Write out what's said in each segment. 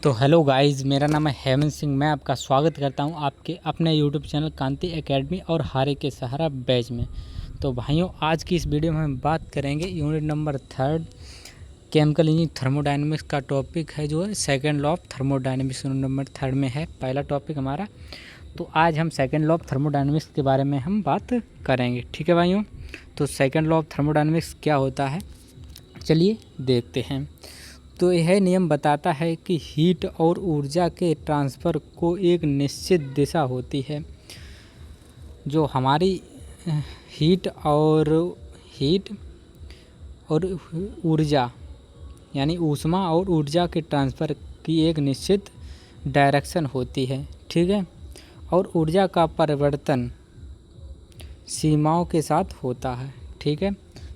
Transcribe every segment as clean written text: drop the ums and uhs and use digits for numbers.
तो hello guys, मेरा नाम है हेमंत सिंह। मैं आपका स्वागत करता हूं आपके अपने यूट्यूब चैनल कांति एकेडमी और हारे के सहारा बैच में। तो भाइयों, आज की इस वीडियो में हम बात करेंगे unit number 3 chemical engineering thermodynamics का टॉपिक है, जो है second law of thermodynamics unit number 3 में है पहला टॉपिक हमारा। तो आज हम सेकंड लॉ ऑफ थर्मोडायनेमिक्स के बारे में हम बात करेंगे, ठीक है भाइयों। तो सेकंड लॉ ऑफ थर्मोडायनेमिक्स क्या होता है, चलिए देखते हैं। तो यह नियम बताता है कि हीट और ऊर्जा के ट्रांसफ़र को एक निश्चित दिशा होती है। जो हमारी हीट और ऊर्जा यानी ऊष्मा और ऊर्जा के ट्रांसफ़र की एक निश्चित डायरेक्शन होती है, ठीक है। और ऊर्जा का परिवर्तन सीमाओं के साथ होता है, ठीक है।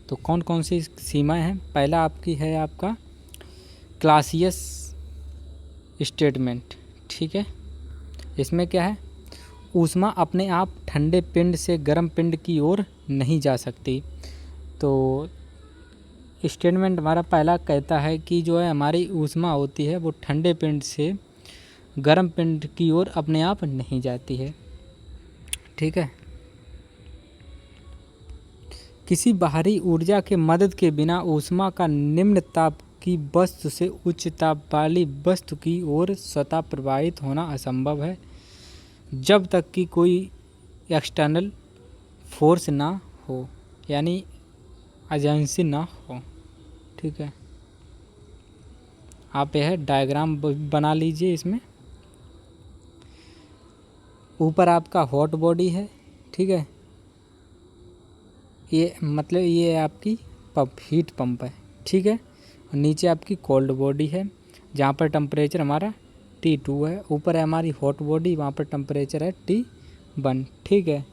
तो कौन कौन सी सीमाएं हैं? पहला आपकी है आपका क्लासियस स्टेटमेंट, ठीक है। इसमें क्या है, ऊष्मा अपने आप ठंडे पिंड से गर्म पिंड की ओर नहीं जा सकती। तो स्टेटमेंट हमारा पहला कहता है कि जो है हमारी ऊष्मा होती है वो ठंडे पिंड से गर्म पिंड की ओर अपने आप नहीं जाती है, ठीक है। किसी बाहरी ऊर्जा के मदद के बिना ऊष्मा का निम्न ताप की वस्तु से उच्च ताप वाली वस्तु की ओर स्वतः प्रवाहित होना असंभव है, जब तक कि कोई एक्सटर्नल फोर्स ना हो, यानी एजेंसी ना हो, ठीक है। आप यह डायग्राम बना लीजिए। इसमें ऊपर आपका हॉट बॉडी है, ठीक है। ये मतलब ये आपकी हीट पंप है, ठीक है। और नीचे आपकी कोल्ड बॉडी है, जहाँ पर टेम्परेचर हमारा T2 है। ऊपर है हमारी हॉट बॉडी, वहाँ पर टेम्परेचर है T1, ठीक है।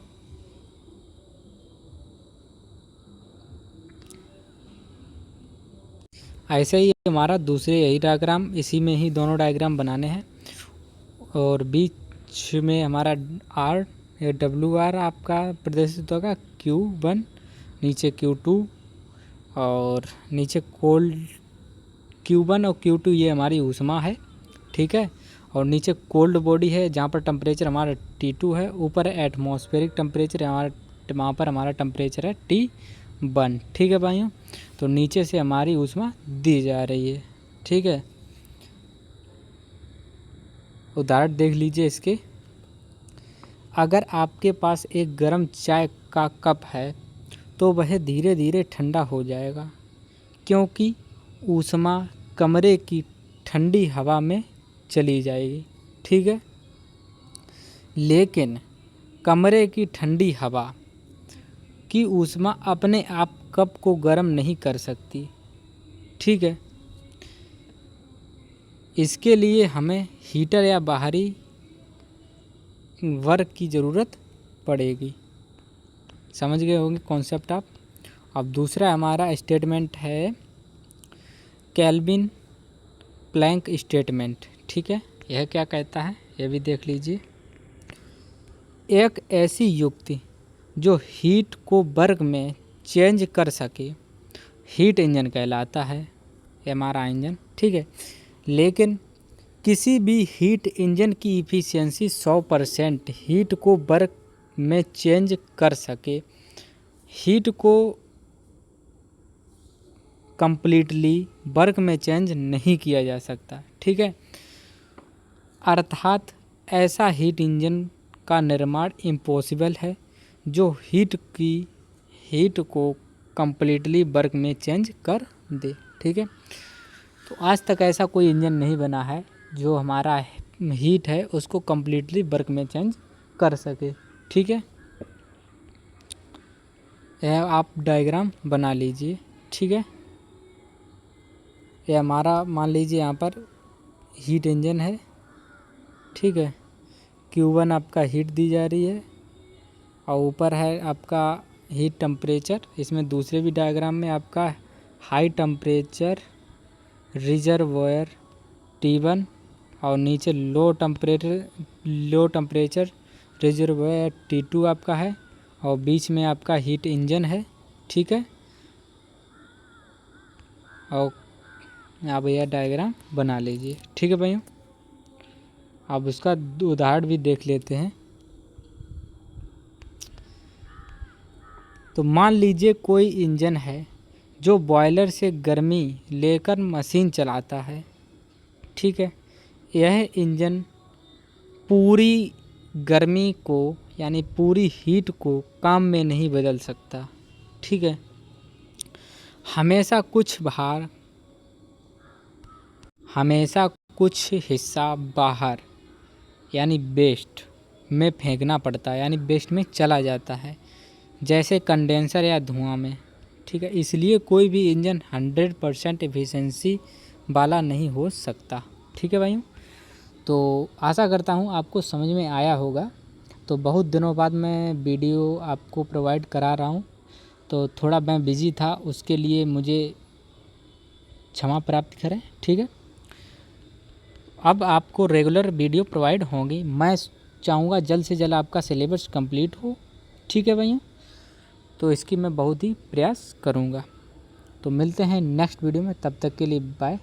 ऐसे ही हमारा दूसरे यही डायग्राम, इसी में ही दोनों डायग्राम बनाने हैं। और बीच में हमारा R या WR आपका प्रदर्शित होगा, Q1 नीचे Q2 और नीचे कोल्ड Q1 और Q2 ये हमारी ऊष्मा है, ठीक है। और नीचे कोल्ड बॉडी है, जहाँ पर टेम्परेचर हमारा T2 है। ऊपर है एटमॉस्फेरिक टेम्परेचर, वहाँ पर हमारा टेम्परेचर है T1, ठीक है भाइयों। तो नीचे से हमारी ऊष्मा दी जा रही है, ठीक है। उदाहरण देख लीजिए इसके। अगर आपके पास एक गर्म चाय का कप है तो वह धीरे धीरे ठंडा हो जाएगा, क्योंकि ऊष्मा कमरे की ठंडी हवा में चली जाएगी, ठीक है। लेकिन कमरे की ठंडी हवा की ऊष्मा अपने आप कप को गर्म नहीं कर सकती, ठीक है। इसके लिए हमें हीटर या बाहरी वर्क की ज़रूरत पड़ेगी। समझ गए होंगे कॉन्सेप्ट आप। अब दूसरा हमारा स्टेटमेंट है केल्विन प्लैंक स्टेटमेंट, ठीक है। यह क्या कहता है, यह भी देख लीजिए। एक ऐसी युक्ति जो हीट को वर्क में चेंज कर सके हीट इंजन कहलाता है, हमारा इंजन, ठीक है। लेकिन किसी भी हीट इंजन की इफ़िशियंसी 100% हीट को वर्क में चेंज कर सके, हीट को कंप्लीटली वर्क में चेंज नहीं किया जा सकता, ठीक है। अर्थात ऐसा हीट इंजन का निर्माण इम्पॉसिबल है जो हीट को कंप्लीटली वर्क में चेंज कर दे, ठीक है। तो आज तक ऐसा कोई इंजन नहीं बना है जो हमारा हीट है उसको कंप्लीटली वर्क में चेंज कर सके, ठीक है। यह आप डायग्राम बना लीजिए, ठीक है। यह हमारा मान लीजिए यहाँ पर हीट इंजन है, ठीक है। Q1 आपका हीट दी जा रही है और ऊपर है आपका हीट टेम्परेचर। इसमें दूसरे भी डायग्राम में आपका हाई टेम्परेचर रिजर्वॉयर T1 और नीचे लो टेम्परेचर रिजर्वॉयर T2 आपका है, और बीच में आपका हीट इंजन है, ठीक है। और आप यह डायग्राम बना लीजिए, ठीक है भाइयों। अब उसका उदाहरण भी देख लेते हैं। तो मान लीजिए कोई इंजन है जो बॉयलर से गर्मी लेकर मशीन चलाता है, ठीक है। यह इंजन पूरी गर्मी को यानी पूरी हीट को काम में नहीं बदल सकता, ठीक है। हमेशा कुछ हिस्सा बाहर यानी वेस्ट में फेंकना पड़ता है, यानी वेस्ट में चला जाता है, जैसे कंडेंसर या धुआं में, ठीक है। इसलिए कोई भी इंजन 100% एफिशिएंसी वाला नहीं हो सकता, ठीक है भाइयों। तो आशा करता हूँ आपको समझ में आया होगा। तो बहुत दिनों बाद मैं वीडियो आपको प्रोवाइड करा रहा हूँ, तो थोड़ा मैं बिज़ी था, उसके लिए मुझे क्षमा प्राप्त करें, ठीक है। अब आपको रेगुलर वीडियो प्रोवाइड होंगी। मैं चाहूँगा जल्द से जल्द आपका सिलेबस कंप्लीट हो, ठीक है भाइयों। तो इसकी मैं बहुत ही प्रयास करूँगा। तो मिलते हैं नेक्स्ट वीडियो में, तब तक के लिए बाय।